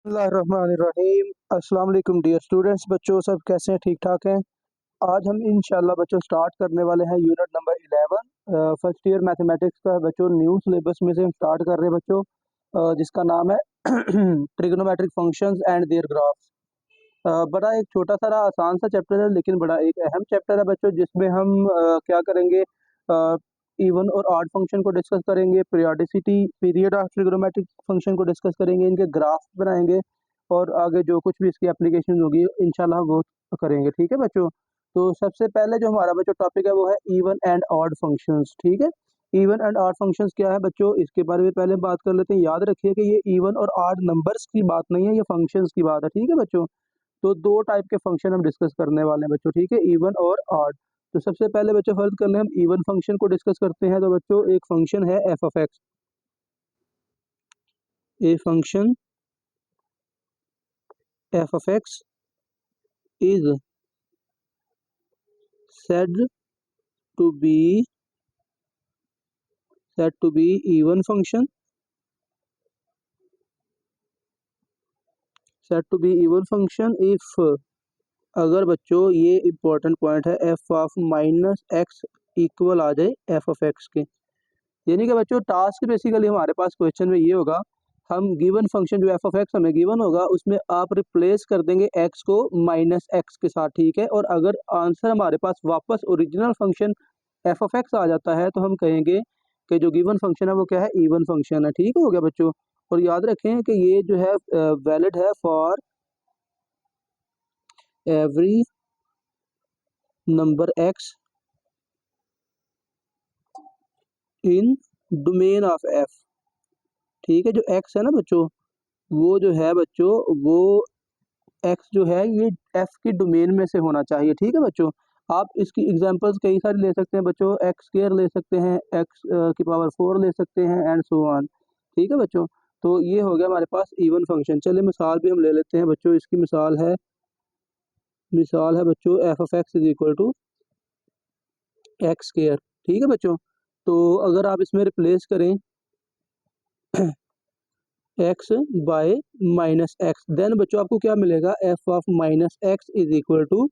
बिस्मिल्लाहिर्रहमानिर्रहीम। अस्सलाम वालेकुम डियर स्टूडेंट्स, बच्चों सब कैसे हैं? ठीक ठाक हैं। आज हम इंशाल्लाह बच्चों स्टार्ट करने वाले हैं unit number 11 first year mathematics का। बच्चों न्यू सिलेबस में से हम स्टार्ट कर रहे हैं बच्चों, जिसका नाम है trigonometric functions and their graphs. बड़ा एक छोटा सा आसान सा चैप्टर है, लेकिन बड़ा एक अहम चैप्टर है बच्चों, जिसमें हम क्या करेंगे, इवन और ऑड फंक्शन को डिस्कस करेंगे, periodicity period of trigonometric function को डिस्कस करेंगे, इनके ग्राफ बनाएंगे और आगे जो कुछ भी इसकी एप्लीकेशन होगी इंशाल्लाह वो करेंगे। ठीक है बच्चों। तो सबसे पहले जो हमारा बच्चों टॉपिक है वो है इवन एंड ऑड फंक्शंस। ठीक है, इवन एंड ऑड फंक्शंस क्या है बच्चों, इसके बारे में पहले बात कर लेते हैं। याद रखिए कि ये इवन और ऑड नंबर्स की बात नहीं है, ये फंक्शंस की बात है। ठीक है बच्चों। तो दो टाइप के फंक्शन हम डिस्कस करने वाले हैं बच्चों। ठीक है, इवन और ऑड। तो सबसे पहले बच्चों फर्ज कर लें हम इवन फंक्शन को डिस्कस करते हैं। तो बच्चों एक फंक्शन है f of x. A function f of x is said to be even function, said to be even function if, अगर बच्चों ये इंपॉर्टेंट पॉइंट है, f of minus x equal आ जाए एफ ऑफ एक्स के। यानी कि बच्चों टास्क बेसिकली हमारे पास क्वेश्चन में ये होगा, हम गिवन फंक्शन जो एफ ऑफ एक्स हमें गिवन होगा उसमें आप रिप्लेस कर देंगे एक्स को माइनस एक्स के साथ। ठीक है, और अगर आंसर हमारे पास वापस original function f of x आ जाता है तो हम कहेंगे कि जो गिवन फंक्शन है वो क्या है, इवन फंक्शन है। ठीक हो गया बच्चों। और याद रखें कि ये जो है वैलिड है for every number x in domain of F. ठीक है, जो एक्स है ना बच्चों, वो जो है बच्चों वो एक्स जो है ये एफ की डोमेन में से होना चाहिए। ठीक है बच्चों। आप इसकी एग्जांपल्स कई सारी ले सकते हैं बच्चों, एक्स स्क्वायर ले सकते हैं, एक्स की पावर 4 ले सकते हैं एंड सो ऑन। ठीक है बच्चों। तो ये हो गया हमारे पास इवन फंक्शन। चलिए मिसाल भी हम ले लेते हैं बच्चों। इसकी मिसाल है बच्चों f of x is equal to x square. ठीक है बच्चों। तो अगर आप इसमें रिप्लेस करें x by minus x, then बच्चों आपको क्या मिलेगा, f of minus x is equal to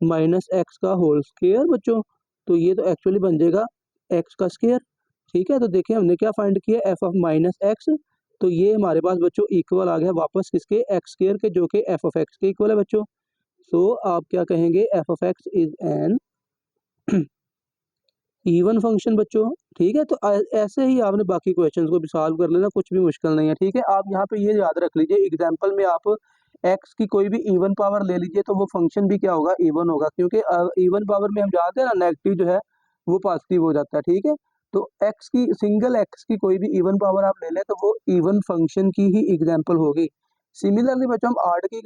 minus x का होल स्क्वायर बच्चों। तो ये तो एक्चुअली बन जाएगा एक्स का स्क्वायर। ठीक है, तो देखिए हमने क्या फाइंड किया, एफ ऑफ माइनस एक्स। तो ये हमारे पास बच्चों इक्वल आ गया वापस किसके, एक्स स्क्वायर के, जो कि एफ ऑफ एक्स के इक्वल है बच्चों। सो आप क्या कहेंगे, F of x is an even function बच्चों। ठीक है, तो ऐसे ही आपने बाकी क्वेश्चंस को भी सॉल्व कर लेना, कुछ भी मुश्किल नहीं है। ठीक है, आप यहाँ पे ये याद रख लीजिए, एग्जांपल में आप एक्स की कोई भी इवन पावर ले लीजिए तो वो फंक्शन भी क्या होगा, इवन होगा, क्योंकि इवन पावर में हम जानते हैं ना नेगेटिव जो है वो पॉजिटिव हो जाता है। ठीक है, तो एक्स की सिंगल एक्स की कोई भी इवन पावर आप ले लें तो वो इवन फंक्शन की ही एग्जाम्पल होगी। सिमिलरली बच्चों हम आर्ट की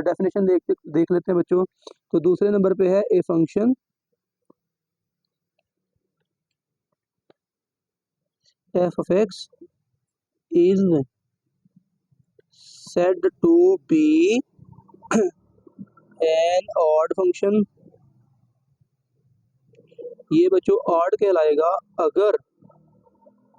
डेफिनेशन देख लेते हैं बच्चों। तो दूसरे नंबर पे है a function f of x is said to be an odd function। ये बच्चों odd कहलाएगा अगर,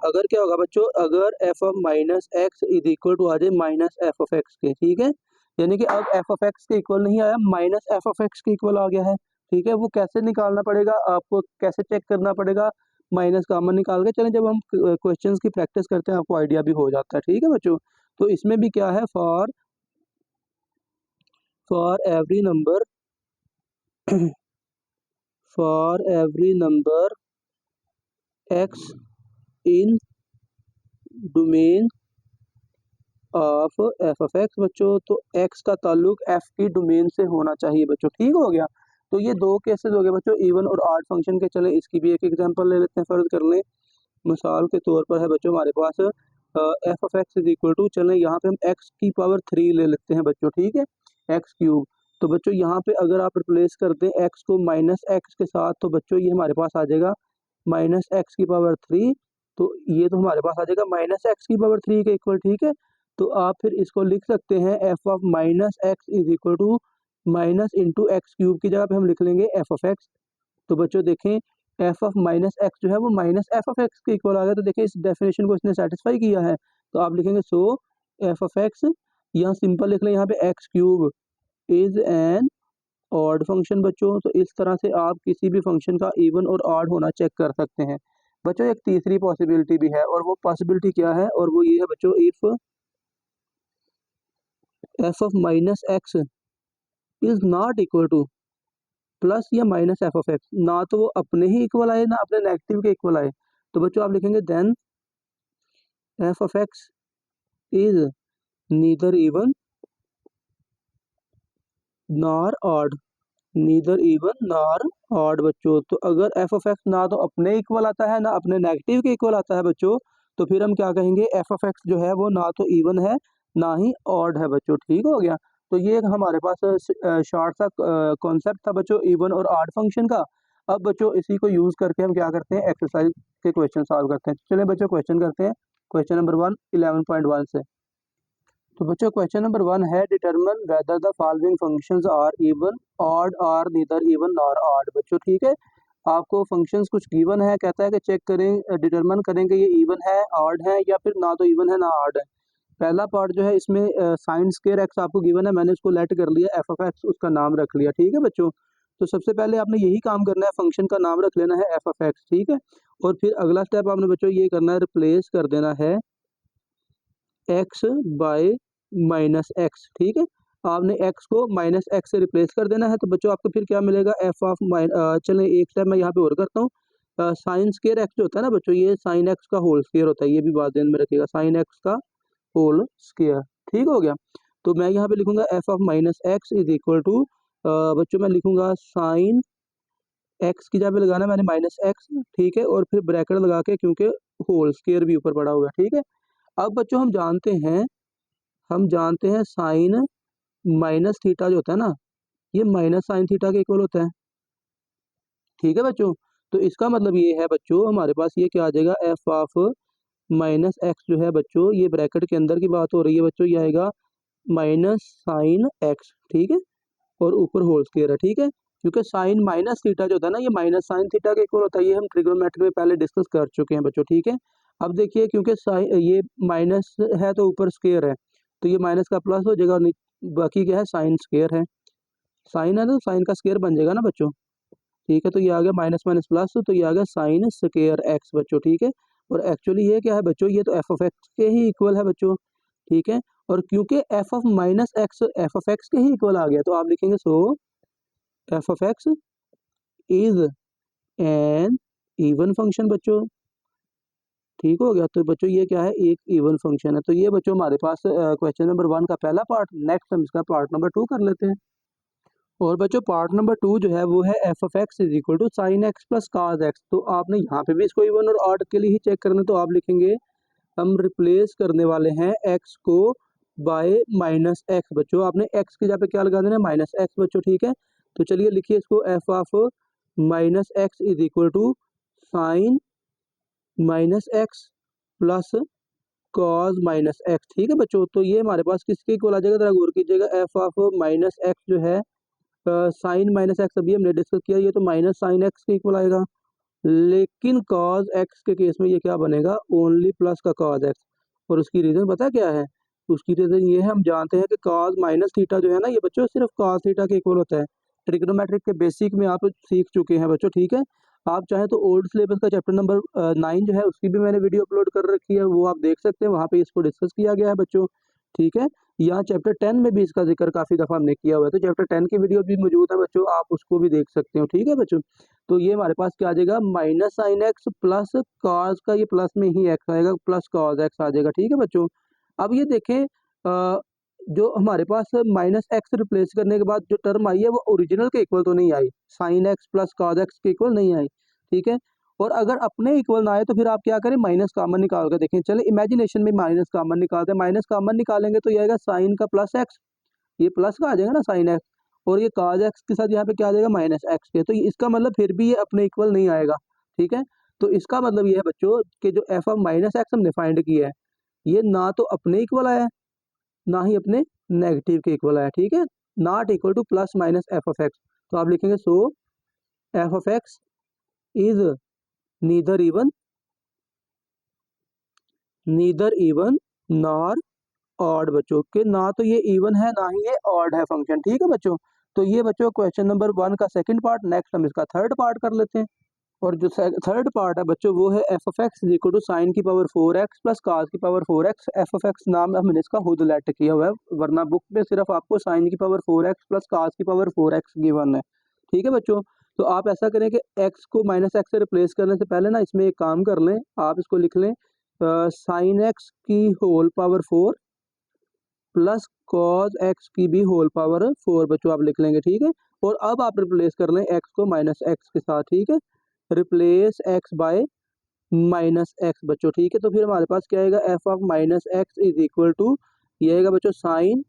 अगर क्या होगा बच्चों, अगर f of minus x is equal to आ जाए माइनस एफ ऑफ एक्स के। ठीक है, यानी कि अब एफ ऑफ एक्स के इक्वल नहीं आया, माइनस एफ ऑफ एक्स के इक्वल आ गया है। ठीक है, वो कैसे निकालना पड़ेगा आपको, कैसे चेक करना पड़ेगा, माइनस कॉमन निकाल के चलें, जब हम क्वेश्चंस की प्रैक्टिस करते हैं आपको आइडिया भी हो जाता है। ठीक है बच्चों। तो इसमें भी क्या है, for every number for every number x in domain of F of x बच्चों। तो x का ताल्लुक f की डोमेन से होना चाहिए बच्चों। ठीक हो गया। तो ये दो केसेस हो गए बच्चों, इवन और ऑड फंक्शन के। चले इसकी भी एक एग्जांपल ले लेते हैं, फर्ज कर लें मिसाल के तौर पर है बच्चों हमारे पास f of x is equal to, चलें यहाँ पे हम एक्स की पावर 3 ले लेते हैं बच्चों। ठीक है, एक्स क्यूब। तो बच्चों यहाँ पे अगर आप रिप्लेस कर दें एक्स को माइनस एक्स के साथ तो बच्चों ये हमारे पास आ जाएगा माइनस एक्स की पावर 3। तो ये तो हमारे पास आ जाएगा माइनस एक्स की पावर 3 के इक्वल। ठीक है, तो आप फिर इसको लिख सकते हैं f of minus x is equal to minus into x cube की जगह पे हम लिख लेंगे एफ ऑफ एक्स। तो बच्चों देखें एफ ऑफ माइनस एक्स जो है वो माइनस एफ ऑफ एक्स के इक्वल आ गया। तो देखिए इस डेफिनेशन को इसने सेटिस्फाई किया है। तो आप लिखेंगे सो एफ ऑफ एक्स यहाँ सिंपल लिख लें, यहाँ पे x cube is an odd function बच्चों। तो इस तरह से आप किसी भी फंक्शन का इवन और ऑड होना चेक कर सकते हैं बच्चों। एक तीसरी पॉसिबिलिटी भी है, और वो पॉसिबिलिटी क्या है, और वो ये है बच्चों, if F of minus x is not equal to plus या माइनस एफ ऑफ एक्स, ना तो वो अपने ही इक्वल आए ना अपने नेगेटिव के इक्वल आए। तो बच्चों आप लिखेंगे then f of x is neither even nor odd, neither even nor odd बच्चों। तो अगर एफ ऑफ एक्स ना तो अपने इक्वल आता है ना अपने नेगेटिव के इक्वल आता है बच्चों, तो फिर हम क्या कहेंगे, एफ ऑफ एक्स जो है वो ना तो इवन है ना ही ऑड है बच्चों। ठीक हो गया। तो ये एक हमारे पास शॉर्ट सा कॉन्सेप्ट था बच्चों इवन और ऑड फंक्शन का। अब बच्चों इसी को यूज करके हम क्या करते हैं, एक्सरसाइज के क्वेश्चन सॉल्व करते हैं। चलिए बच्चों क्वेश्चन करते हैं। क्वेश्चन नंबर 1 11.1 से। तो बच्चों क्वेश्चन नंबर 1 है, determine whether the following functions are even odd or neither even nor odd बच्चों। ठीक है, आपको फंक्शंस कुछ गिवन है, कहता है कि चेक करें, डिटरमिन करें कि ये इवन है, ऑड है, या फिर ना तो इवन है ना ऑड है। पहला पार्ट जो है इसमें साइन स्क्वायर एक्स आपको गिवन है, मैंने इसको लेट कर लिया एफ ऑफ एक्स, उसका नाम रख लिया। ठीक है बच्चों, तो सबसे पहले आपने यही काम करना है, फंक्शन का नाम रख लेना है एफ ऑफ एक्स। ठीक है, और फिर अगला स्टेप आपने बच्चों ये करना है, रिप्लेस कर देना है एक्स बाय माइनस एक्स। ठीक है, आपने एक्स को माइनस एक्स से रिप्लेस कर देना है। तो बच्चों आपको फिर क्या मिलेगा, एफ ऑफ चलें एक स्टेप मैं यहाँ पे और करता हूँ। साइन स्क्वायर एक्स जो होता है ना बच्चों, ये साइन एक्स का होल स्क्वायर होता है, ये भी बात ध्यान में रखिएगा, साइन एक्स का होल स्क्वायर। ठीक हो गया। तो मैं यहाँ पे लिखूंगा f of minus x is equal to, बच्चों मैं लिखूंगा साइन एक्स की जगह पे लगाना है मैंने माइनस एक्स। ठीक है, और फिर ब्रैकेट लगा के, क्योंकि होल स्क्वायर भी ऊपर पड़ा हुआ है। ठीक है, अब बच्चों हम जानते हैं साइन माइनस थीटा जो होता है ना, ये माइनस साइन थीटा के इक्वल होता है। ठीक है बच्चों, तो इसका मतलब ये है बच्चों, हमारे पास ये क्या आ जाएगा, एफ ऑफ माइनस एक्स जो है बच्चों, ये ब्रैकेट के अंदर की बात हो रही है बच्चों, ये आएगा माइनस साइन एक्स। ठीक है, और ऊपर होल स्क्वायर है। ठीक है, क्योंकि साइन माइनस थीटा जो होता है ना, ये माइनस साइन थीटा के इक्वल होता है, ये हम ट्रिग्नोमेट्री में पहले डिस्कस कर चुके हैं बच्चों। ठीक है, अब देखिए, क्योंकि ये माइनस है तो ऊपर स्क्वायर है, तो ये माइनस का प्लस हो जाएगा, और बाकी क्या है, साइन स्क्वायर है, साइन है तो साइन का स्क्वायर बन जाएगा ना बच्चों। ठीक है, तो ये आ गया माइनस माइनस प्लस, तो ये आ गया साइन स्क्वायर एक्स बच्चों। ठीक है, और एक्चुअली ये क्या है बच्चों, ये तो एफ ऑफ एक्स के ही इक्वल है बच्चों। ठीक है, और क्योंकि f of minus x f of x के ही इक्वल आ गया, तो आप लिखेंगे so f of x is an even function बच्चों। ठीक हो गया, तो बच्चों ये क्या है, एक इवन फंक्शन है। तो ये बच्चों हमारे पास क्वेश्चन नंबर 1 का पहला पार्ट। नेक्स्ट हम इसका पार्ट नंबर 2 कर लेते हैं। और बच्चों पार्ट नंबर 2 जो है वो है f of x is equal to sine x plus cos x. तो आपने यहाँ पे भी इसको इवन और ऑड के लिए ही चेक करना है, तो आप लिखेंगे, हम रिप्लेस करने वाले हैं एक्स को बाय माइनस एक्स बच्चों। आपने एक्स की जगह पे क्या लगा देना है, माइनस एक्स बच्चों। ठीक है, तो चलिए लिखिए इसको, f of minus x is equal to sine minus x plus cos minus x. ठीक है बच्चों, तो ये हमारे पास किसके इक्वल आ जाएगा, जरा गौर कीजिएगा, एफ ऑफ माइनस एक्स जो है, साइन माइनस एक्स अभी हमने डिस्कस किया, ये तो माइनस साइन एक्स के इक्वल आएगा। लेकिन कॉस एक्स के केस में ये क्या बनेगा, ओनली प्लस का कॉस एक्स। और उसकी रीजन पता क्या है, उसकी रीजन ये है, हम जानते हैं कि कॉस माइनस थीटा जो है ना, ये बच्चों सिर्फ कॉस थीटा के इक्वल होता है। ट्रिग्नोमेट्रिक के बेसिक में आप सीख चुके हैं बच्चों। ठीक है, आप चाहे तो ओल्ड सिलेबस का चैप्टर नंबर 9 जो है, उसकी भी मैंने वीडियो अपलोड कर रखी है, वो आप देख सकते हैं, वहाँ पे इसको डिस्कस किया गया है बच्चों। ठीक है, यहाँ चैप्टर 10 में भी इसका जिक्र काफ़ी दफ़ा हमने किया हुआ है, तो चैप्टर 10 की वीडियो भी मौजूद है बच्चों, आप उसको भी देख सकते हो। ठीक है बच्चों, तो ये हमारे पास क्या आ जाएगा, minus sine x plus cos का, ये प्लस में ही एक्स आएगा, प्लस कॉस एक्स आ जाएगा। ठीक है बच्चों, अब ये देखें, जो हमारे पास माइनस एक्स रिप्लेस करने के बाद जो टर्म आई है, वो ओरिजिनल के इक्वल तो नहीं आई, sine x plus cos x के इक्वल नहीं आई। ठीक है, और अगर अपने इक्वल ना आए तो फिर आप क्या करें, माइनस कॉमन निकाल कर देखें। चले इमेजिनेशन में माइनस कॉमन निकालते हैं, माइनस कॉमन निकालेंगे तो ये आएगा साइन का प्लस एक्स, ये प्लस का आ जाएगा ना साइन एक्स, और ये cos एक्स के साथ यहाँ पे क्या आ जाएगा, माइनस एक्स के। तो इसका मतलब फिर भी ये अपने इक्वल नहीं आएगा। ठीक है, तो इसका मतलब ये है बच्चों कि जो एफ ऑफ माइनस एक्स हमने फाइंड किया है, ये ना तो अपने इक्वल आया है, ना ही अपने नेगेटिव के इक्वल आया। ठीक है, not equal to plus minus f of x. तो आप लिखेंगे so f of x is neither even nor odd बच्चों के, ना तो ये इवन है ना ही ये ऑड है फंक्शन, ठीक है बच्चों। तो ये बच्चों क्वेश्चन नंबर 1 का सेकंड पार्ट। नेक्स्ट हम इसका थर्ड पार्ट कर लेते हैं। और जो थर्ड पार्ट है बच्चों वो है f of x equal to sine की पावर 4x प्लस काज की power 4x। F of x नाम हमने इसका खुद लेट किया हुआ है, वरना बुक में सिर्फ आपको साइन की पावर 4x प्लस काज की पावर 4x गिवन है, ठीक है बच्चों। तो आप ऐसा करें कि x को माइनस एक्स से रिप्लेस करने से पहले ना इसमें एक काम कर लें, आप इसको लिख लें साइन एक्स की whole power 4 plus cos x की भी होल पावर 4 बच्चों आप लिख लेंगे, ठीक है। और अब आप रिप्लेस कर लें x को माइनस एक्स के साथ, ठीक है। Replace x by minus x बच्चों, ठीक है। तो फिर हमारे पास क्या आएगा, f of minus x is equal to, ये आएगा बच्चों साइन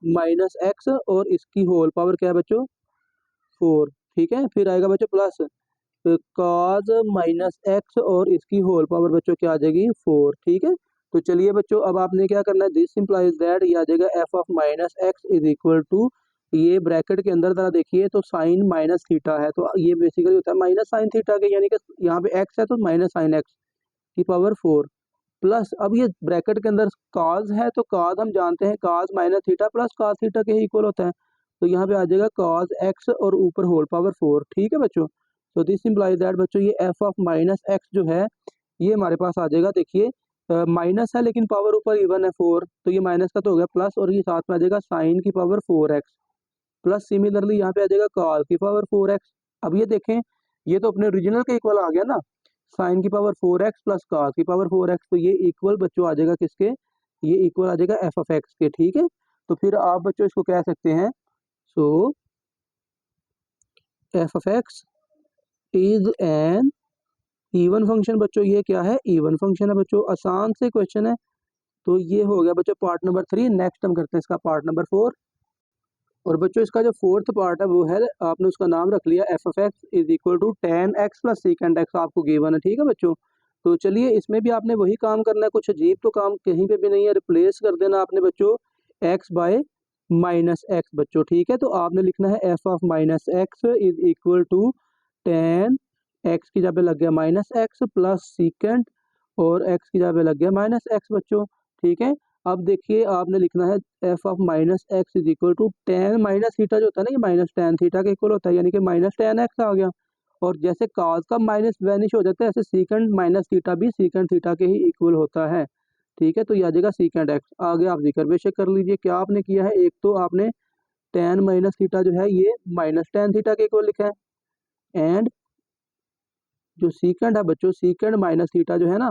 माइनस एक्स और इसकी होल पावर क्या है बच्चों 4, ठीक है। फिर आएगा बच्चों प्लस कॉज माइनस एक्स और इसकी होल पावर बच्चों क्या आ जाएगी 4, ठीक है। तो चलिए बच्चों अब आपने क्या करना है, दिस इंप्लाइज दैट, ये आ जाएगा f of minus x is equal to, ये ब्रैकेट के अंदर जरा देखिए तो साइन माइनस थीटा है, तो ये बेसिकली होता है माइनस साइन थीटा के, यानी कि यहाँ पे एक्स है तो माइनस साइन एक्स की पावर 4 प्लस, अब ये ब्रैकेट के अंदर कॉज है तो कॉज हम जानते हैं cause minus theta plus cos theta के ही इक्वल होता है, तो यहाँ पे आ जाएगा कॉज एक्स और ऊपर होल पावर 4, ठीक है बच्चों। तो दिस इम्प्लाइज दैट बच्चों ये एफ ऑफ माइनस एक्स जो है ये हमारे पास आ जाएगा, देखिए माइनस है लेकिन पावर ऊपर इवन है 4, तो ये माइनस का तो हो गया प्लस, और ये साथ में आ जाएगा साइन की पावर 4x प्लस सिमिलरली यहाँ पे आ जाएगा कॉस की पावर 4x। अब ये देखें ये तो अपने ओरिजिनल के इक्वल आ गया ना, साइन की पावर 4x प्लस कॉस की पावर 4x, तो ये इक्वल बच्चों आ जाएगा किसके, ये इक्वल आ जाएगा एफ ऑफ एक्स के, ठीक है। तो फिर आप बच्चों इसको कह सकते हैं, so f of x is an even function बच्चों, ये क्या है इवन फंक्शन है बच्चों, आसान से क्वेश्चन है। तो ये हो गया बच्चों पार्ट नंबर 3। नेक्स्ट हम करते हैं इसका पार्ट नंबर 4। और बच्चों इसका जो फोर्थ पार्ट है वो है, आपने उसका नाम रख लिया f of x is equal to ten x plus secant x, आपको गिवन है, ठीक है बच्चों। तो चलिए इसमें भी आपने वही काम करना है, कुछ अजीब तो काम कहीं पे भी नहीं है, रिप्लेस कर देना आपने बच्चों एक्स बाय माइनस एक्स बच्चों, ठीक है। तो आपने लिखना है f of minus x is equal to ten x की जगह पे लग गया माइनस एक्स प्लस सीकेंड और एक्स की जगह पे लग गया माइनस एक्स बच्चों, ठीक है। अब देखिए आपने लिखना है f of minus x is equal to ten minus theta जो होता है ना, ये माइनस टेन थीटा के इक्वल होता है, यानी कि माइनस टेन एक्स आ गया। और जैसे काज का माइनस वैनिश हो जाता है, ऐसे सीकेंड माइनस थीटा भी सीकेंड थीटा के ही इक्वल होता है, ठीक है। तो ये आ जाएगा सीकेंड एक्स। आगे आप जिक्र बेशक कर लीजिए क्या आपने किया है, एक तो आपने टेन माइनस थीटा जो है ये माइनस टेन थीटा के इक्वल लिखा है, एंड जो सीकेंड है बच्चों सीकेंड माइनस थीटा जो है ना,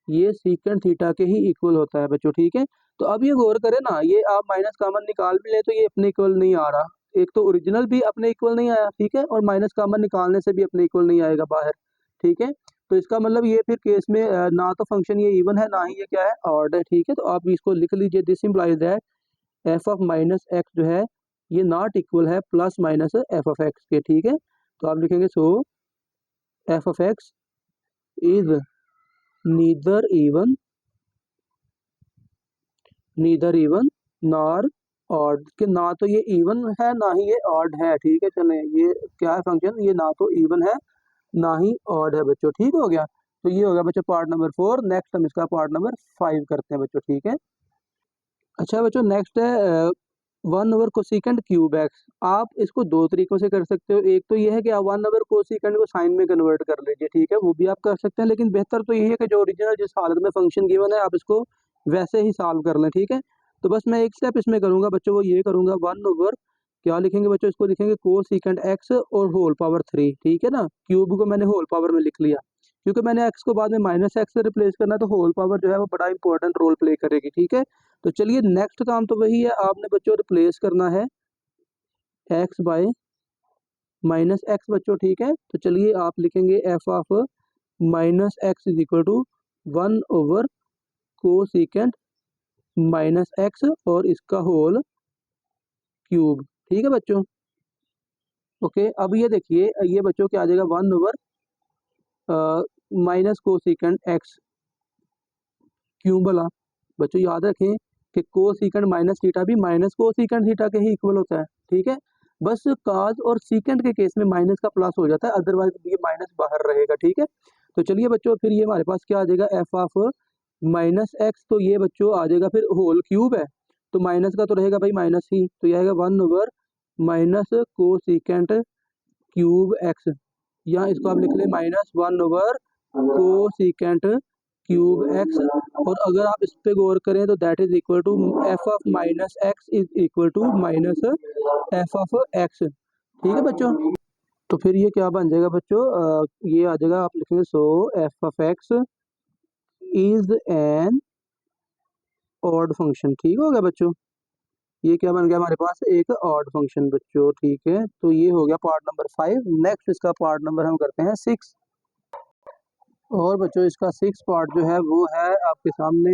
ये सीकेंड थीटा के ही इक्वल होता है बच्चों, ठीक है। तो अब ये गौर करें ना, ये आप माइनस कॉमन निकाल भी ले तो ये अपने इक्वल नहीं आ रहा, एक तो ओरिजिनल भी अपने इक्वल नहीं आया, ठीक है, और माइनस कॉमन निकालने से भी अपने इक्वल नहीं आएगा बाहर, ठीक है। तो इसका मतलब ये फिर केस में ना तो फंक्शन ये इवन है ना ही ये क्या है ऑड है, ठीक है। तो आप इसको लिख लीजिए, this implies that f of minus x जो है ये नॉट इक्वल है plus minus f of x के, ठीक है। तो आप लिखेंगे so f of x is neither even nor odd, कि ना तो ये इवन है ना ही ये ऑड है, ठीक है। चले ये क्या है फंक्शन, ये ना तो इवन है ना ही ऑड है बच्चों, ठीक हो गया। तो ये हो गया बच्चों पार्ट नंबर 4। नेक्स्ट हम इसका पार्ट नंबर 5 करते हैं बच्चों, ठीक है। अच्छा बच्चों नेक्स्ट है one over cosecant cube x. आप इसको दो तरीकों से कर सकते हो, एक तो ये है कि आप वन ओवर कोसिकेंड को साइन में कन्वर्ट कर लीजिए, ठीक है, वो भी आप कर सकते हैं, लेकिन बेहतर तो यही है कि जो ओरिजिनल जिस हालत में फंक्शन गिवन है आप इसको वैसे ही सॉल्व कर लें, ठीक है। तो बस मैं एक स्टेप इसमें करूंगा बच्चों, वो ये करूंगा वन ओवर क्या लिखेंगे बच्चों, इसको लिखेंगे कोसिकेंड एक्स और होल पावर 3, ठीक है ना। क्यूब को मैंने होल पावर में लिख लिया क्योंकि मैंने एक्स को बाद में माइनस एक्स से रिप्लेस करना है, तो होल पावर जो है वो बड़ा इंपॉर्टेंट रोल प्ले करेगी, ठीक है। तो चलिए नेक्स्ट काम तो वही है, आपने बच्चों रिप्लेस करना है एक्स बाय माइनस एक्स बच्चों, ठीक है। तो चलिए आप लिखेंगे f of minus x is equal to one over cosecant minus x और इसका होल क्यूब, ठीक है बच्चों। ओके अब ये देखिए ये बच्चों क्या आ जाएगा one over minus cosecant x cube वाला। बच्चों याद रखें कि कोसिकेंड माइनस थीटा भी माइनस कोसिकेंड थीटा के ही इक्वल होता है, ठीक है। बस काज और सीकेंड के केस में माइनस का प्लस हो जाता है, अदरवाइज ये माइनस बाहर रहेगा, ठीक है। तो चलिए बच्चों फिर ये हमारे पास क्या आ जाएगा एफ ऑफ माइनस एक्स, तो ये बच्चों आ जाएगा फिर होल क्यूब है, तो माइनस का तो रहेगा भाई माइनस ही, तो ये आएगा 1 over minus cosecant cube x, या इसको आप लिख लें -1 ओवर कोसिकेंट क्यूब एक्स। और अगर आप इस पे गौर करें तो that is equal to f of minus x is equal to minus f of x. ठीक है बच्चों, तो फिर ये क्या बन जाएगा बच्चों, ये आ जाएगा, आप लिखेंगे so f of x is an odd function. ठीक हो गया बच्चों, ये क्या बन गया हमारे पास, एक ऑड फंक्शन बच्चों। ठीक है, तो ये हो गया पार्ट नंबर 5। नेक्स्ट इसका पार्ट नंबर हम करते हैं 6। और बच्चों इसका 6 पार्ट जो है वो है आपके सामने,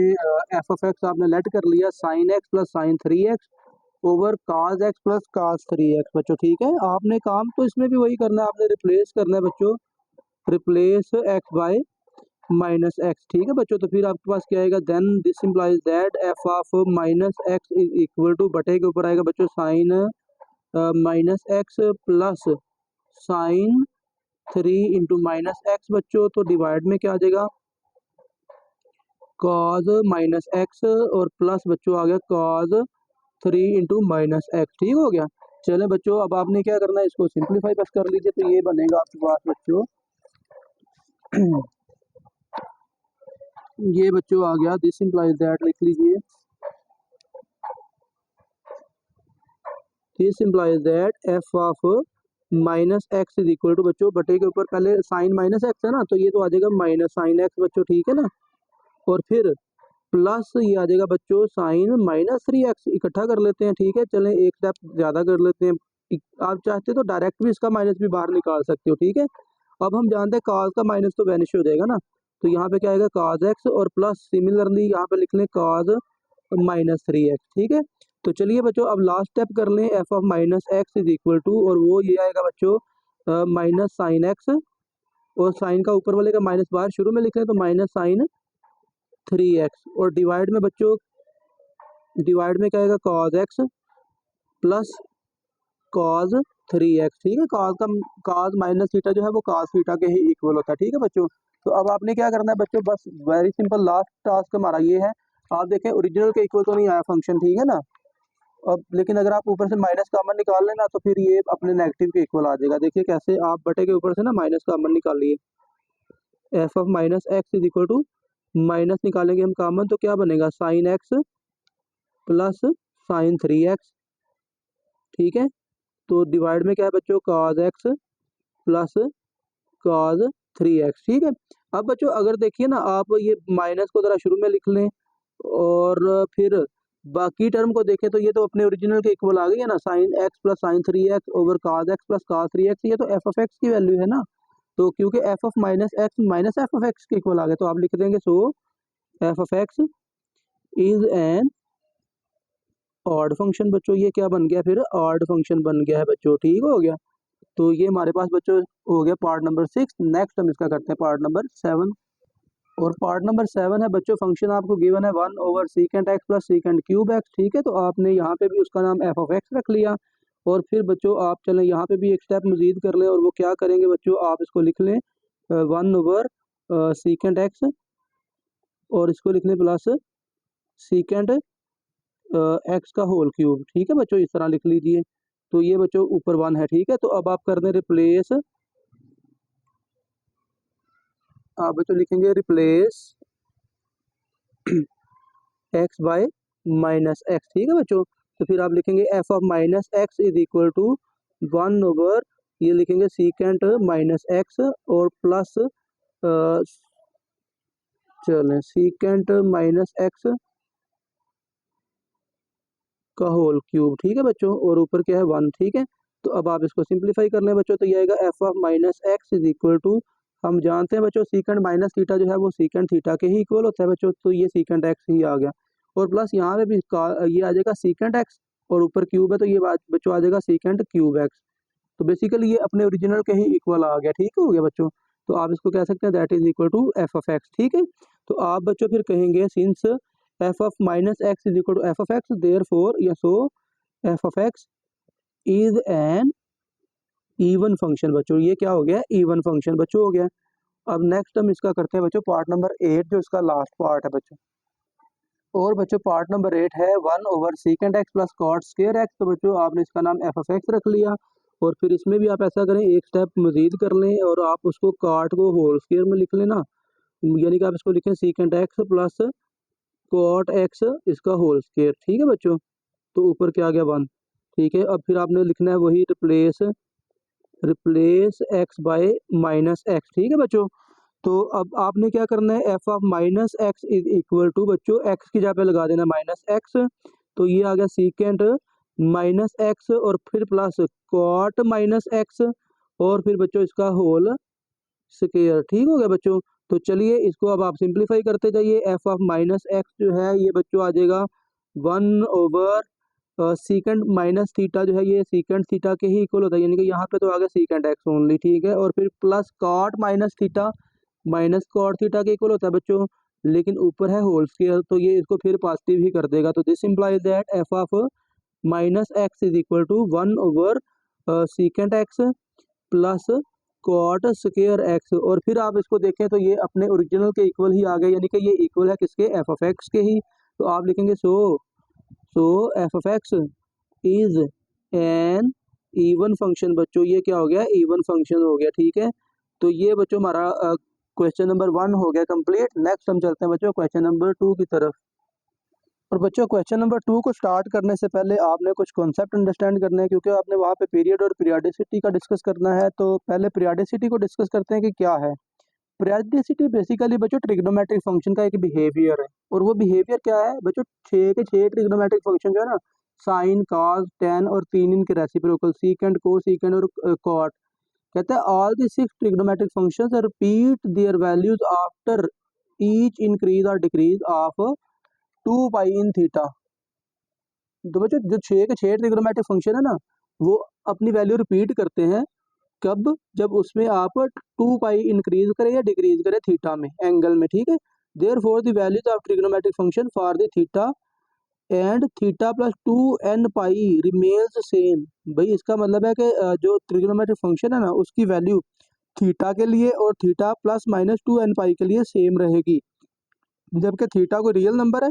एफ ऑफ एक्स आपने लेट कर लिया sign x plus sine 3x over काज एक्स प्लस काज 3x बच्चों। ठीक है, आपने काम तो इसमें भी वही करना है, आपने रिप्लेस करना है बच्चों, replace x by minus x. ठीक है बच्चों, तो फिर आपके पास क्या आएगा, then this implies that f of minus x is equal to, बटे के ऊपर आएगा बच्चों sine minus x plus sine 3 into minus x बच्चों, तो डिवाइड में क्या आ जाएगा कॉज माइनस एक्स और प्लस बच्चों आ गया कॉज 3 इंटू माइनस एक्स। ठीक हो गया। चले बच्चों, अब आपने क्या करना है, इसको सिंप्लीफाई बस कर लीजिए, तो ये बनेगा आपके पास बच्चों ये बच्चों आ गया, दिस इम्प्लाइज दैट लिख लीजिए, this implies that f of minus x is equal to बच्चों, बटे के ऊपर पहले साइन माइनस एक्स है ना, तो ये तो आ जाएगा माइनस साइन एक्स बच्चों। ठीक है ना, और फिर प्लस ये आ जाएगा बच्चों साइन माइनस 3x, इकट्ठा कर लेते हैं। ठीक है, चलें एक स्टेप ज़्यादा कर लेते हैं, आप चाहते तो डायरेक्ट भी इसका माइनस भी बाहर निकाल सकते हो। ठीक है, अब हम जानते हैं काज का माइनस तो वैनिश हो जाएगा ना, तो यहाँ पे क्या आएगा काज एक्स, और प्लस सिमिलरली यहाँ पे लिख लें काज माइनस 3x। ठीक है, तो चलिए बच्चों अब लास्ट स्टेप कर लें, f of minus x is equal to, और वो ये आएगा बच्चों माइनस साइन एक्स, और साइन का ऊपर वाले का माइनस बाहर शुरू में लिख लें, तो माइनस साइन 3x, और डिवाइड में बच्चों, डिवाइड में क्या आएगा cause x plus cos 3x। ठीक है, कॉज का कॉज माइनस थीटा जो है वो कॉज थीटा के ही इक्वल होता है। ठीक है बच्चों, तो अब आपने क्या करना है बच्चों, बस वेरी सिंपल, लास्ट टास्क हमारा ये है, आप देखें ओरिजिनल के इक्वल तो नहीं आया फंक्शन। ठीक है ना, अब लेकिन अगर आप ऊपर से माइनस कॉमन निकाल लेना तो फिर ये अपने नेगेटिव के इक्वल आ जाएगा। देखिए कैसे, आप बटे के ऊपर से ना माइनस कॉमन निकालिए, f of minus x is equal to, minus निकालेंगे हम कॉमन, तो क्या बनेगा sign x plus sine 3x। ठीक है, तो डिवाइड में क्या है बच्चों cause x plus cos 3x। ठीक है, अब बच्चों अगर देखिए ना, आप ये माइनस को ज़रा शुरू में लिख लें, और फिर बाकी टर्म को देखें तो ये तो अपने ओरिजिनल के इक्वल आ गई है ना, sine x plus sine 3x over cos x plus cos 3x, ये तो एफ ऑफ एक्स की वैल्यू है ना, तो क्योंकि f of minus f of x के इक्वल आ गए, तो आप लिख देंगे so f of x is an odd function बच्चों। ये क्या बन गया फिर, ऑड फंक्शन बन गया है बच्चों। ठीक हो गया, तो ये हमारे पास बच्चों हो गया पार्ट नंबर 6। नेक्स्ट हम इसका करते हैं पार्ट नंबर 7, और पार्ट नंबर 7 है बच्चों, फंक्शन आपको गिवन है 1 over secant x plus secant cube x. ठीक है, तो आपने यहाँ पे भी उसका नाम एफ ऑफ एक्स रख लिया, और फिर बच्चों आप चलें यहाँ पे भी एक स्टेप मजीद कर लें, और वो क्या करेंगे बच्चों, आप इसको लिख लें 1 ओवर सीकेंट एक्स, और इसको लिख लें प्लस सीकेंट एक्स का होल क्यूब। ठीक है बच्चों, इस तरह लिख लीजिए, तो ये बच्चों ऊपर 1 है। ठीक है, तो अब आप कर दें रिप्लेस, आप बच्चों लिखेंगे replace x by minus x. ठीक है बच्चों, तो फिर आप लिखेंगे f of minus x is equal to 1 over, ये लिखेंगे सीकेंट माइनस एक्स और प्लस चलें सीकेंट माइनस एक्स का होल क्यूब। ठीक है बच्चों, और ऊपर क्या है 1। ठीक है, तो अब आप इसको सिंप्लीफाई कर लें बच्चों, तो ये आएगा f of minus x is equal to, हम जानते हैं बच्चों सीकेंट माइनस थीटा जो है वो सीकेंट थीटा के ही इक्वल होता है बच्चों, तो ये सीकेंट एक्स ही आ गया, और प्लस यहाँ पे भी ये आ जाएगा सीकेंट एक्स, और ऊपर क्यूब है तो ये बात बच्चों आ जाएगा सीकेंट क्यूब एक्स। तो बेसिकली ये अपने ओरिजिनल के ही इक्वल आ गया। ठीक हो गया बच्चों, तो आप इसको कह सकते हैं that is equal to f of x. ठीक है, तो आप बच्चों फिर कहेंगे since f of minus x is equal to f of x, therefore या so f of x is an even function बच्चों। ये क्या हो गया, इवन फंक्शन बच्चों हो गया। अब नेक्स्ट हम इसका करते हैं बच्चों पार्ट नंबर 8, जो इसका लास्ट पार्ट है बच्चों। और बच्चों पार्ट नंबर 8 है 1/sec(x + cot²x। तो बच्चों आपने इसका नाम f(x) रख लिया, और फिर इसमें भी आप ऐसा करें, एक स्टेप मजीद कर लें और आप उसको काट को होल स्क्वायर में लिख लेना, यानी कि आप इसको लिखें sec(x + cot(x) इसका होल स्क्वायर। ठीक है बच्चों, तो ऊपर क्या आ गया 1। ठीक है, अब फिर आपने लिखना है वही रिप्लेस x बाय -x। ठीक है बच्चों, तो अब आपने क्या करना है, f of -x is equal to बच्चों x की जगह पे लगा देना -x, तो ये आ गया सीकेंट -x और फिर प्लस कॉट -x और फिर बच्चों इसका होल स्क्वायर। ठीक हो गया बच्चों, तो चलिए इसको अब आप सिंप्लीफाई करते जाइए। f ऑफ -x जो है ये बच्चों आ जाएगा 1/, सीकेंट माइनस थीटा जो है ये सीकेंट थीटा के ही इक्वल होता है, यानी कि यहाँ पे तो आ गया सीकेंट एक्स ओनली। ठीक है, और फिर plus cot minus theta minus cot theta के इक्वल होता है बच्चों, लेकिन ऊपर है होल स्क्वायर तो ये इसको फिर पॉजिटिव ही कर देगा। तो this implies that f of -x is equal to 1/सीकेंट x plus cot square x. और फिर आप इसको देखें तो ये अपने ओरिजिनल के इक्वल ही आ गए, यानी कि ये इक्वल है किसके, एफ ऑफ एक्स के ही। तो आप लिखेंगे so f of x is an even function. बच्चों ये क्या हो गया, इवन फंक्शन हो गया। ठीक है, तो ये बच्चों हमारा क्वेश्चन नंबर 1 हो गया कंप्लीट। नेक्स्ट हम चलते हैं बच्चों क्वेश्चन नंबर 2 की तरफ। और बच्चों क्वेश्चन नंबर 2 को स्टार्ट करने से पहले आपने कुछ कॉन्सेप्ट अंडरस्टैंड करने हैं, क्योंकि आपने वहाँ पे पीरियड और पीरियोडिसिटी का डिस्कस करना है। तो पहले पीरियोडिसिटी को डिस्कस करते हैं कि क्या है। पीरियोडिसिटी बेसिकली बच्चों ट्रिग्नोमेट्रिक फंक्शन का एक बिहेवियर है, और वो बिहेवियर क्या है बच्चों, 6 के 6 ट्रिग्नोमेट्रिक फंक्शन जो है ना, साइन कॉस टेन और 3 इनके रेसिप्रोकल सीकेंट को सीकेंट और कॉट, कहते हैं all the 6 trigonometric functions repeat their values after each increase और decrease of 2 pi in theta. तो बच्चों जो 6 के 6 ट्रिग्नोमेट्रिक फंक्शन है ना, वो अपनी वैल्यू रिपीट करते हैं कब, जब उसमें आप 2 पाई इंक्रीज करें या डिक्रीज करें थीटा में, एंगल में। ठीक है, therefore the values of trigonometric function for the theta and theta plus 2n pi remains same. भाई इसका मतलब है कि जो ट्रिग्नोमेट्रिक फंक्शन है ना, उसकी वैल्यू थीटा के लिए और थीटा प्लस माइनस 2n पाई के लिए सेम रहेगी, जबकि थीटा को रियल नंबर है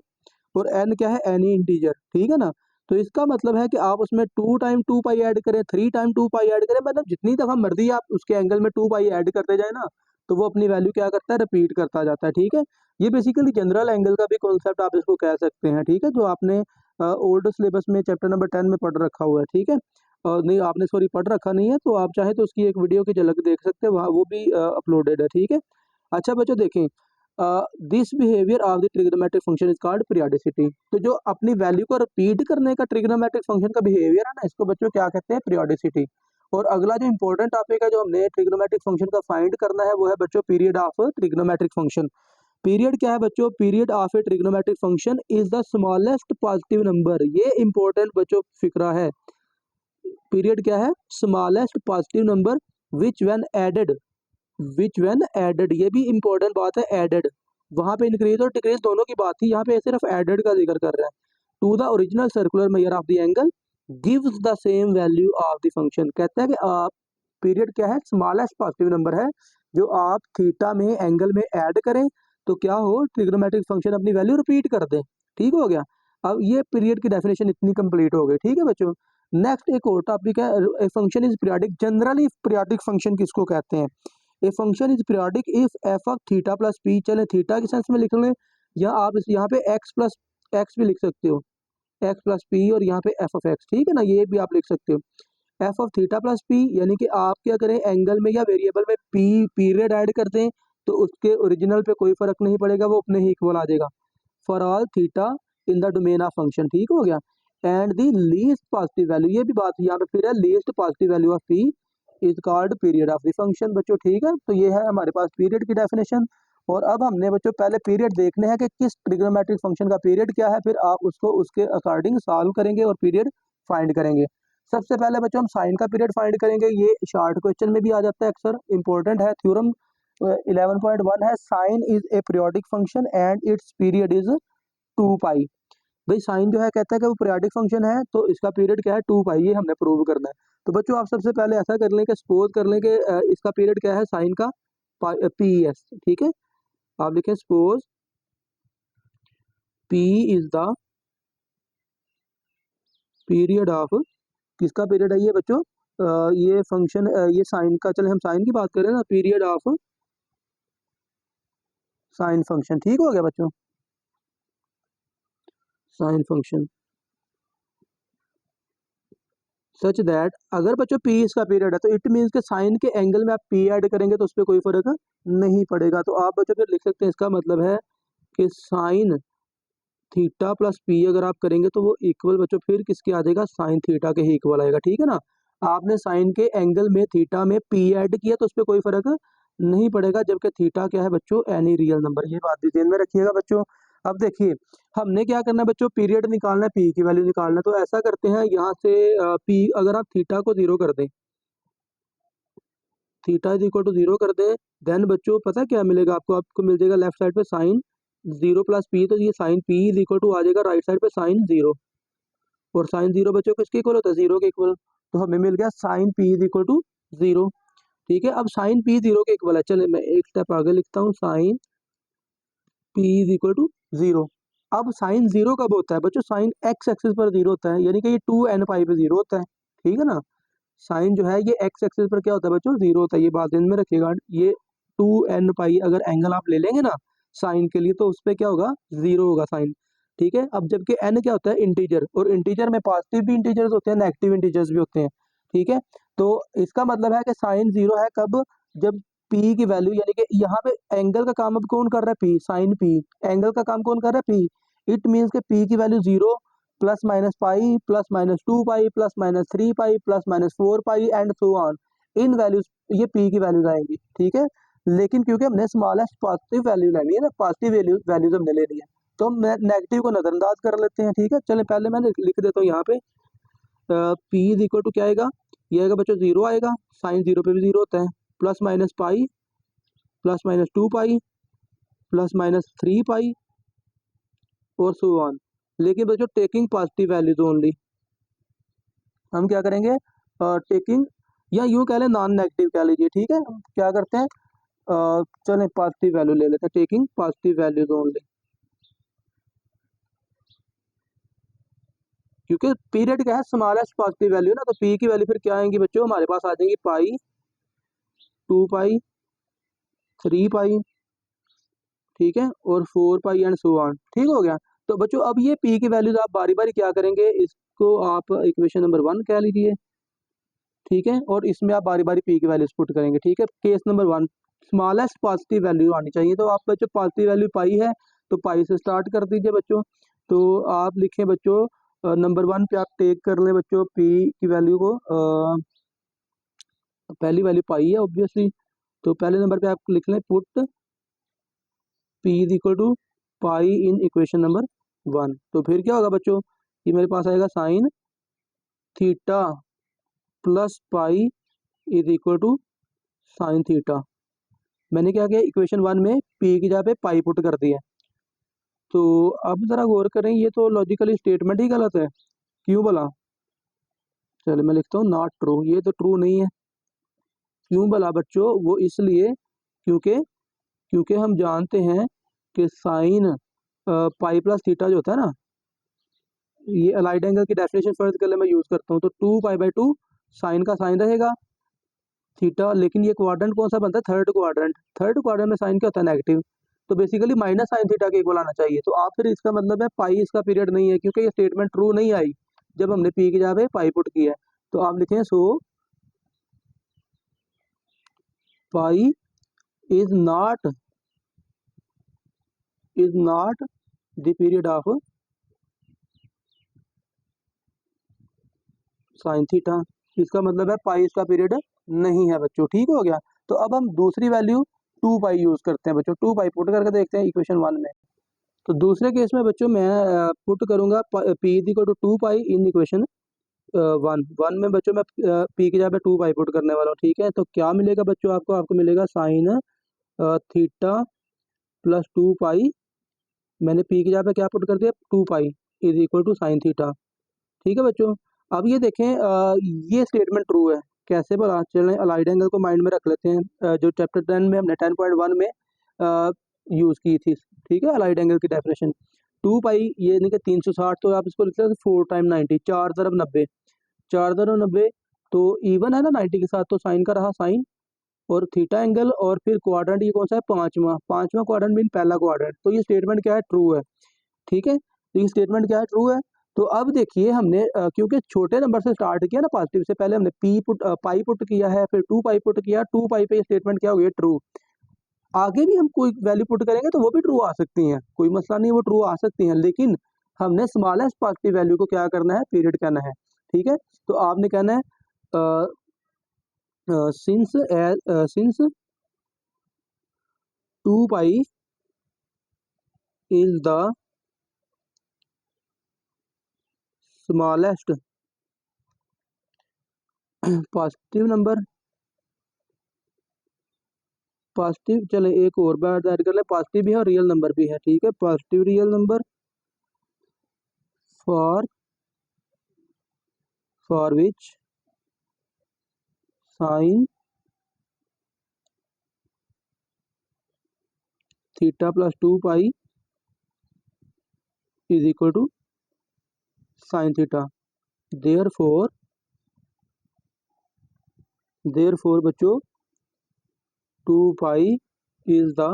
और n क्या है, एनी इंटीजर। ठीक है ना, तो इसका मतलब है कि आप उसमें 2 टाइम 2 पाई ऐड करें, 3 टाइम 2 पाई ऐड करें, मतलब जितनी दफ़ा मर्जी आप उसके एंगल में 2 पाई ऐड करते जाए ना, तो वो अपनी वैल्यू क्या करता है, रिपीट करता जाता है। ठीक है, ये बेसिकली जनरल एंगल का भी कॉन्सेप्ट आप इसको कह सकते हैं। ठीक है, जो आपने ओल्ड सिलेबस में चैप्टर नंबर 10 में पढ़ रखा हुआ है। ठीक है, नहीं आपने सॉरी पढ़ रखा नहीं है, तो आप चाहे तो उसकी एक वीडियो की झलक देख सकते हैं, वहाँ वो भी अपलोडेड है। ठीक है, अच्छा बच्चों देखें, this behaviour of the trigonometric function is called periodicity. तो जो अपनी वैल्यू को रिपीट करने का ट्रिग्नोमेट्रिक फंक्शन का बिहेवियर है ना, इसको बच्चों क्या कहते हैं, पीरियोडिसिटी। और अगला जो इंपॉर्टेंट टॉपिक है जो हमने ट्रिग्नोमेट्रिक फंक्शन का फाइंड करना है, वो है बच्चों period of trigonometric function. Period क्या है बच्चों, period of a trigonometric function is the smallest positive number. ये इंपॉर्टेंट बच्चों फिक्रा है। पीरियड क्या है, smallest positive number which when added, ये भी इंपॉर्टेंट बात है, एडेड। वहां पे इंक्रीज और डिक्रीज दोनों की बात थी, यहाँ पे सिर्फ एडेड का जिक्र कर रहा है। To the original circular measure of the angle gives the same value of the function. कहता है कि आप पीरियड क्या है, स्मॉलेस्ट पॉजिटिव नंबर है, जो आप थीटा में एंगल में ऐड करें तो क्या हो, ट्रिग्नोमेट्रिक फंक्शन अपनी वैल्यू रिपीट कर दे। ठीक हो गया, अब ये पीरियड की डेफिनेशन इतनी कंप्लीट हो गई। ठीक है बच्चों, नेक्स्ट एक और टॉपिक है, a function is periodic. Generally periodic function किसको कहते हैं, a function is periodic if F of theta plus P, चले थीटा के सेंस में लिख लें, या आप यहाँ पे एक्स प्लस एक्स भी लिख सकते हो, एक्स प्लस पी और यहाँ पे एफ ऑफ एक्स। ठीक है ना, ये भी आप लिख सकते हो, F of theta plus P, यानी कि आप क्या करें, एंगल में या वेरिएबल में पी पीरियड ऐड कर दें तो उसके ओरिजिनल पे कोई फर्क नहीं पड़ेगा, वो अपने ही इक्वल आ जाएगा for all theta in the domain of function. ठीक हो गया, and the least positive value, ये भी बात यहाँ पे फिर है, least positive value of P is called period of the function. बच्चों ठीक है, तो ये है हमारे पास पीरियड की डेफिनेशन। और अब हमने बच्चों पहले पीरियड देखने हैं कि किस ट्रिग्नोमेट्रिक फंक्शन का पीरियड क्या है, फिर आप उसको उसके अकॉर्डिंग सॉल्व करेंगे और पीरियड फाइंड करेंगे। सबसे पहले बच्चों हम साइन का पीरियड फाइंड करेंगे, ये शॉर्ट क्वेश्चन में भी आ जाता है अक्सर, इंपॉर्टेंट है। थ्योरम 11.1 है, sine is a periodic function and its period is 2 pi. भाई साइन जो है कहता है कि वो पीरियोडिक फंक्शन है, तो इसका पीरियड क्या है, 2 पाई, ये हमने प्रूव करना है। तो बच्चों आप सबसे पहले ऐसा कर लें कि सपोज कर लें कि इसका पीरियड क्या है साइन का, पी एस, ठीक है। आप लिखें suppose P is the period of, किसका पीरियड है ये बच्चों, ये फंक्शन, ये साइन का, चले हम साइन की बात करें ना, पीरियड ऑफ साइन फंक्शन, ठीक हो गया बच्चों, साइन फंक्शन सच दैट, अगर बच्चों पी इसका पीरियड है तो इट मीन्स के साइन के एंगल में आप पी ऐड करेंगे तो उस पर कोई फर्क नहीं पड़ेगा। तो आप बच्चों फिर लिख सकते हैं, इसका मतलब है कि साइन थीटा प्लस पी अगर आप करेंगे तो वो इक्वल बच्चों फिर किसके आ जाएगा, साइन थीटा के ही इक्वल आएगा, ठीक है ना। आपने साइन के एंगल में थीटा में पी ऐड किया तो उस पर कोई फर्क नहीं पड़ेगा, जबकि थीटा क्या है बच्चों, एनी रियल नंबर, ये बात भी ध्यान में रखिएगा बच्चों। अब देखिए हमने क्या करना है बच्चों, पीरियड निकालना है, पी की वैल्यू निकालना है। तो ऐसा करते हैं, यहाँ से पी अगर आप थीटा को 0 कर दें, थीटा इज इक्वल टू 0 कर दें, देन बच्चों पता क्या मिलेगा आपको, आपको मिल जाएगा लेफ्ट साइड पे साइन 0 प्लस पी, तो ये sine p is equal to आ जाएगा राइट साइड पे साइन 0, और साइन 0 बच्चों किसके इक्वल होता है, 0 के इक्वल। तो हमें मिल गया sine p is equal to 0, ठीक है। अब साइन पी 0 के इक्वल है, चले मैं एक स्टेप आगे लिखता हूँ, sine p is equal to 0। अब साइन 0 कब होता है बच्चों, साइन एक्स एक्सिस पर 0 होता है, यानी कि ये 2n पाई पे 0 होता है, ठीक है ना। साइन जो है ये एक्स एक्सिस पर क्या होता है बच्चों, 0 होता है, ये बात ध्यान में रखिएगा। ये 2n पाई अगर एंगल आप ले लेंगे ना साइन के लिए तो उस पर क्या होगा, 0 होगा साइन, ठीक है। अब जबकि n क्या होता है, इंटीजर, और इंटीजर में पॉजिटिव भी इंटीजर्स होते हैं, नेगेटिव इंटीजर्स भी होते हैं, ठीक है। तो इसका मतलब है कि साइन 0 है कब, जब पी की वैल्यू, यानी कि यहाँ पे एंगल का काम अब कौन कर रहा है, पी, साइन पी, एंगल का काम कौन कर रहा है, पी। इट मीन्स के पी की value 0 plus minus pi plus minus 2 pi plus minus 3 pi plus minus 4 pi and so on, in values, ये पी की वैल्यूज आएंगी, ठीक है। लेकिन क्योंकि हमने स्मॉलेस्ट पॉजिटिव वैल्यू लेनी है ना, पॉजिटिव वैल्यूज हमने ले ली है, तो हम नेगेटिव को नजरअंदाज कर लेते हैं, ठीक है। चले पहले मैंने लिख देता हूँ यहाँ पे, पी इज इक्वल टू क्या आएगा, ये आएगा बच्चों 0 आएगा, साइन 0 पे भी 0 होता है, plus minus pi plus minus 2 pi plus minus 3 पाई और सो ऑन। लेकिन बच्चों टेकिंग पॉजिटिव वैल्यूज ओनली, हम क्या करेंगे, टेकिंग, या यूं कह लें नॉन नेगेटिव कह लीजिए, ठीक है। हम क्या करते हैं, चलें पॉजिटिव वैल्यू ले लेते हैं, टेकिंग पॉजिटिव वैल्यूज ओनली, क्योंकि पीरियड क्या है, स्मॉलेस्ट पॉजिटिव वैल्यू ना, तो पी की वैल्यू फिर क्या आएंगी बच्चों, हमारे पास आ जाएंगी पाई, 2 पाई, 3 पाई, ठीक है, और 4 पाई एंड सो ऑन, ठीक हो गया। तो बच्चों अब ये पी की वैल्यूज आप बारी बारी क्या करेंगे, इसको आप इक्वेशन नंबर 1 कह लीजिए, ठीक है, और इसमें आप बारी बारी पी की वैल्यूज पुट करेंगे, ठीक है। Case number 1, smallest positive value आनी चाहिए, तो आप बच्चों पॉजिटिव वैल्यू पाई है तो पाई से स्टार्ट कर दीजिए बच्चों। तो आप लिखें बच्चों, नंबर 1 पे आप टेक कर लें बच्चों पी की वैल्यू को, पहली वैल्यू पाई है ऑब्वियसली, तो पहले नंबर पे आप लिख लें put p is equal to pi in equation number 1। तो फिर क्या होगा बच्चों, ये मेरे पास आएगा sine theta plus pi is equal to sine theta. मैंने क्या किया, इक्वेशन 1 में पी की जगह पे पाई पुट कर दिया। तो अब जरा गौर करें, ये तो लॉजिकली स्टेटमेंट ही गलत है, क्यों भला, चलो मैं लिखता हूँ नॉट ट्रू, ये तो ट्रू नहीं है। क्यों भला बच्चों, वो इसलिए क्योंकि क्योंकि हम जानते हैं कि साइन पाई प्लस थीटा जो होता है ना, ये अलाइड एंगल की डेफिनेशन फर्ज के लिए मैं यूज करता हूँ, तो 2 पाई बाई 2 साइन का साइन रहेगा थीटा, लेकिन ये क्वाड्रेंट कौन सा बनता है, थर्ड क्वाड्रेंट, थर्ड क्वाड्रेंट में साइन क्या होता है, नेगेटिव, तो बेसिकली माइनस साइन थीटा के इक्वल आना चाहिए। तो आप फिर इसका मतलब है पाई इसका पीरियड नहीं है, क्योंकि ये स्टेटमेंट ट्रू नहीं आई जब हमने पी की जगह पे पाई पुट किया है। तो आप लिखें so pi is not the period of sine theta, इसका मतलब है पाई इसका पीरियड नहीं है बच्चों, ठीक हो गया। तो अब हम दूसरी वैल्यू 2 पाई यूज करते हैं बच्चों, 2 पाई पुट करके देखते हैं इक्वेशन 1 में। तो दूसरे केस में बच्चों मैं पुट करूंगा p is equal to 2 pi in equation 1 में बच्चों मैं पी की जगह पे 2 पाई पुट करने वाला हूँ, ठीक है। तो क्या मिलेगा बच्चों, आपको आपको मिलेगा साइन थीटा प्लस 2 पाई, मैंने पी की जगह पे क्या पुट कर दिया, 2 pi is equal to sine theta, ठीक है बच्चों। अब ये देखें, ये स्टेटमेंट ट्रू है, कैसे भला, चलें अलाइड एंगल को माइंड में रख लेते हैं, जो चैप्टर 10 में हमने 10.1 में यूज़ की थी। ठीक है, अलाइड एंगल की डेफिनेशन 2 पाई, ये नहीं कि 360, तो आप इसको लिख सकते 4 टाइम 90, 4 ज़रब 90, 4 ज़रब 90, तो इवन है ना 90 के साथ, तो साइन का रहा साइन और थीटा एंगल, और फिर क्वाड्रेंट ये कौन सा है, पांचवा क्वाड्रेंट मीन पहला क्वाड्रेंट। तो ये स्टेटमेंट क्या है, ट्रू है। ठीक है, तो ये स्टेटमेंट क्या है, ट्रू है। तो अब देखिए हमने क्योंकि छोटे नंबर से स्टार्ट किया ना पॉजिटिव से, पहले हमने पाई पुट किया है, फिर 2 पाई पुट किया, 2 पाई पे ये स्टेटमेंट क्या हो गया, ट्रू। आगे भी हम कोई वैल्यू पुट करेंगे तो वो भी ट्रू आ सकती हैं, कोई मसला नहीं, वो ट्रू आ सकती हैं, लेकिन हमने स्मॉलेस्ट पॉजिटिव वैल्यू को क्या करना है, पीरियड कहना है। ठीक है, तो आपने कहना है since 2 pi is the smallest positive number, positive, चले एक और बार ऐड कर ले, पॉजिटिव भी है और रियल नंबर भी है। ठीक है, positive real number for which sine theta plus 2 pi is equal to sine theta. Therefore बच्चों 2 pi is the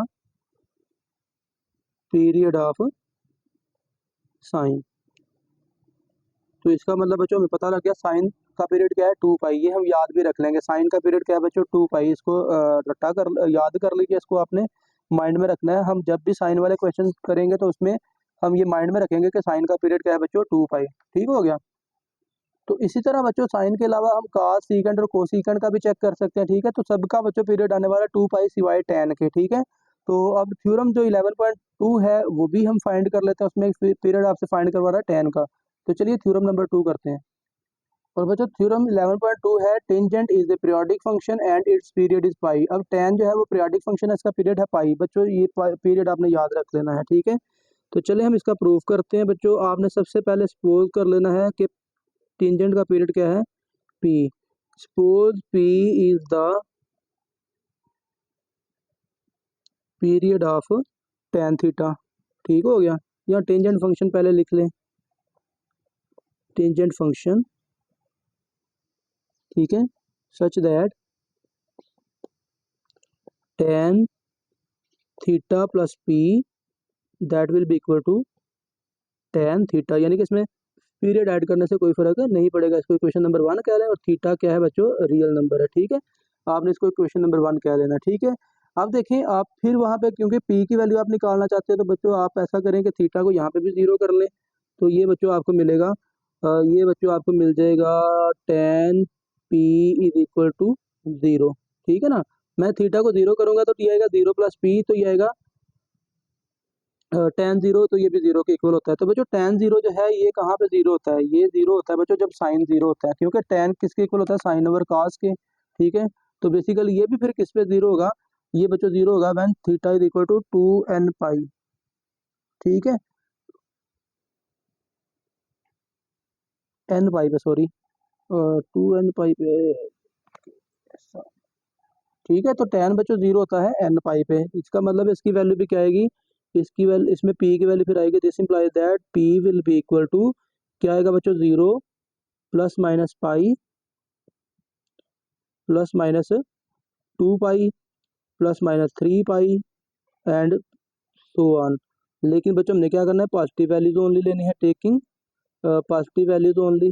period of sine. तो इसका मतलब बच्चों हमें पता लग गया साइन का पीरियड क्या है, 2 पाई। ये हम याद भी रख लेंगे, साइन का पीरियड क्या है बच्चों, 2 पाई। इसको रट्टा कर याद कर लीजिए, इसको आपने माइंड में रखना है। हम जब भी साइन वाले क्वेश्चन करेंगे तो उसमें हम ये माइंड में रखेंगे कि साइन का पीरियड क्या है बच्चों, 2 पाई। ठीक हो गया। तो इसी तरह बच्चों साइन के अलावा हम कॉस सीकेंट और कोसीकेंट का भी चेक कर सकते हैं। ठीक है, तो सबका बच्चों पीरियड आने वाला 2 पाई सिवाय tan के। ठीक है, तो अब थ्योरम जो 11.2 है वो भी हम फाइंड कर लेते हैं, उसमें पीरियड आपसे फाइंड करवा रहा है tan का। तो चलिए थ्योरम नंबर 2 करते हैं। और बच्चों थ्योरम 11.2 है, tangent is a periodic function and its period is pi. अब tan जो है वो पीरियोडिक फंक्शन है, इसका पीरियड है पाई। बच्चों ये पीरियड आपने याद रख लेना है। ठीक है, तो चलिए हम इसका प्रूफ करते हैं। बच्चों आपने सबसे पहले सपोज कर लेना है कि टेंजेंट का पीरियड क्या है, p। Suppose p is the period of tan theta. ठीक हो गया, या टेंजेंट फंक्शन पहले लिख लें, टेंजेंट फंक्शन। ठीक है, such that tan theta plus p that will be equal to tan theta, यानी कि इसमें पीरियड ऐड करने से कोई फर्क नहीं पड़ेगा। इसको इक्वेशन नंबर 1 कह लें, और थीटा क्या है बच्चों, रियल नंबर है। ठीक है, आपने इसको इक्वेशन नंबर 1 कह लेना। ठीक है, अब देखें आप फिर वहाँ पे, क्योंकि p की वैल्यू आप निकालना चाहते हैं, तो बच्चों आप ऐसा करें कि थीटा को यहाँ पे भी 0 कर लें। तो ये बच्चों आपको मिलेगा, ये बच्चों आपको मिल जाएगा tan p is equal to 0। ठीक है ना, मैं थीटा को 0 करूँगा तो ये आएगा 0 प्लस p, तो ये आएगा tan 0, तो ये भी 0 के इक्वल होता है। तो बच्चों tan 0 जो है ये कहाँ पे 0 होता है, ये 0 होता है बच्चों जब साइन 0 होता है, क्योंकि tan किसके इक्वल होता है, साइन ओवर cos के। ठीक है, तो बेसिकली ये भी फिर किस पे 0 होगा, ये बच्चों 0 होगा when theta is equal to 2n pi. ठीक है, n पाई पे, सॉरी 2n पाई पे। ठीक है, तो tan बच्चों 0 होता है n पाई पे। इसका मतलब इसकी वैल्यू भी क्या आएगी, इसकी वैल्यू, इसमें p की वैल्यू फिर आएगी, this implies that p will be equal to क्या आएगा बच्चों, 0 plus minus pi plus minus 2 pi plus minus 3 pi and so on. लेकिन बच्चों हमने क्या करना है, पॉजिटिव वैल्यूज ओनली लेनी है, टेकिंग पॉजिटिव वैल्यूज ओनली।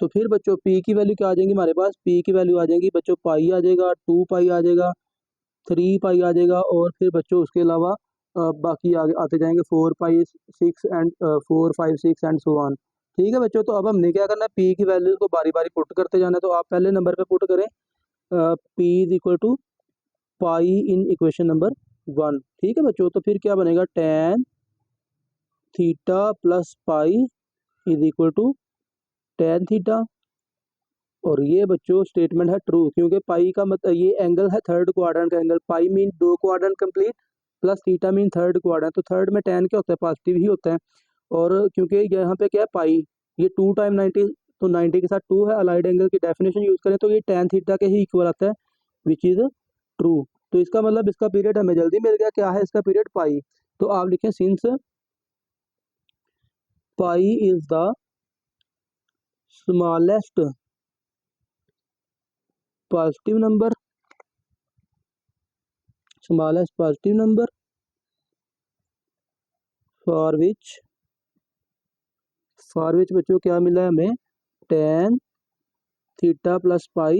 तो फिर बच्चों p की वैल्यू क्या आ जाएंगी हमारे पास, p की वैल्यू आ जाएगी बच्चों, पाई आ जाएगा, 2 पाई आ जाएगा, 3 पाई आ जाएगा, और फिर बच्चों उसके अलावा बाकी आगे आते जाएंगे 4 पाई 6 एंड 4 5 6 एंड सो ऑन। ठीक है बच्चों, तो अब हमने क्या करना है, p की वैल्यू को बारी बारी पुट करते जाना है। तो आप पहले नंबर पे पुट करें p is equal to pi in equation number 1। ठीक है बच्चों, तो फिर क्या बनेगा, tan theta plus pi is equal to tan theta. और ये बच्चों स्टेटमेंट है ट्रू, क्योंकि पाई का मतलब ये एंगल है थर्ड क्वाड्रेंट का angle, pi mean 2 quadrant complete plus theta mean third quadrant. तो थर्ड में tan क्या होता है, पॉजिटिव ही होता है। और क्योंकि यहाँ पे क्या है पाई, ये 2 टाइम 90, तो 90 के साथ 2 है। अलाइड एंगल की डेफिनेशन यूज़ करें तो ये tan थीटा के ही इक्वल आता है, विच इज़ ट्रू। तो इसका मतलब इसका पीरियड हमें जल्दी मिल गया, क्या है इसका पीरियड पाई। तो आप लिखें since pi is the smallest positive number, smallest positive number for which बच्चों क्या मिला है हमें, tan theta plus pi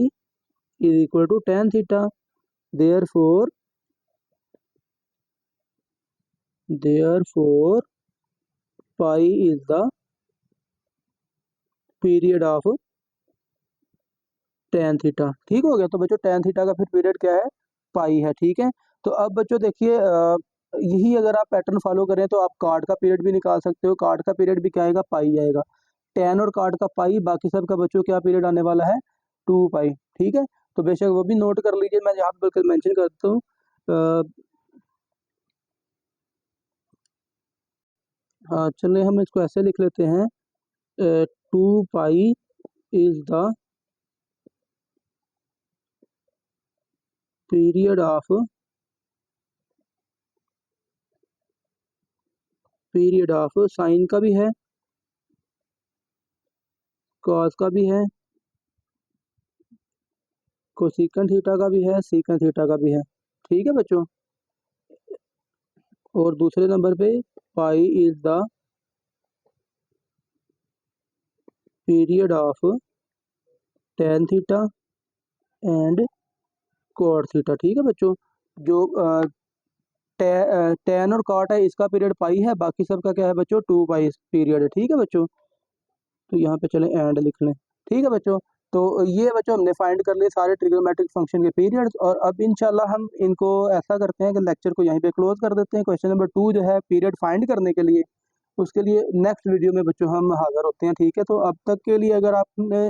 is equal to tan theta. Therefore pi is the period of tan theta. ठीक हो गया। तो बच्चों tan थीटा का फिर पीरियड क्या है, पाई है। ठीक है। तो अब बच्चों देखिए यही अगर आप पैटर्न फॉलो करें तो आप कार्ड का पीरियड भी निकाल सकते हो। कार्ड का पीरियड भी क्या आएगा, पाई आएगा। tan और कार्ड का पाई, बाकी सब का बच्चों क्या पीरियड आने वाला है, 2 पाई। ठीक है। तो बेशक वो भी नोट कर लीजिए, मैं यहाँ पे बिल्कुल मेंशन करता हूँ। हाँ चलिए हम इसको ऐसे लिख लेते हैं, 2 pi is the period of sign का भी है, कॉस का भी है, कोसेकंड थीटा का भी है, सेकंड थीटा का भी है। ठीक है बच्चों। और दूसरे नंबर पे pi is the period of tan theta and cot theta. ठीक है बच्चों। जो tan और कॉट है इसका पीरियड पाई है, बाकी सब का क्या है बच्चों, 2 पाई पीरियड है। ठीक है बच्चों। तो यहाँ पे चले एंड लिख लें। ठीक है बच्चों। तो ये बच्चों हमने फाइंड कर लिए सारे ट्रिग्नोमेट्रिक फंक्शन के पीरियड्स, और अब इंशाल्लाह हम इनको ऐसा करते हैं कि लेक्चर को यहीं पे क्लोज कर देते हैं। क्वेश्चन नंबर 2 जो है पीरियड फाइंड करने के लिए, उसके लिए नेक्स्ट वीडियो में बच्चों हम हाजिर होते हैं। ठीक है। तो अब तक के लिए अगर आपने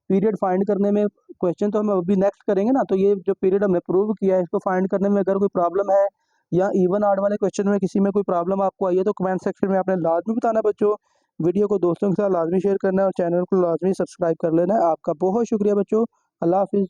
पीरियड फाइंड करने में क्वेश्चन, तो हम अभी नेक्स्ट करेंगे ना, तो ये जो पीरियड हमने प्रूव किया है इसको फाइंड करने में अगर कोई प्रॉब्लम है या इवन आर्ड वाले क्वेश्चन में किसी में कोई प्रॉब्लम आपको आई है तो कमेंट सेक्शन में आपने लाजमी बताना बच्चों। वीडियो को दोस्तों के साथ लाजमी शेयर करना है और चैनल को लाजमी सब्सक्राइब कर लेना है। आपका बहुत शुक्रिया बच्चों। अल्लाह हाफिज़।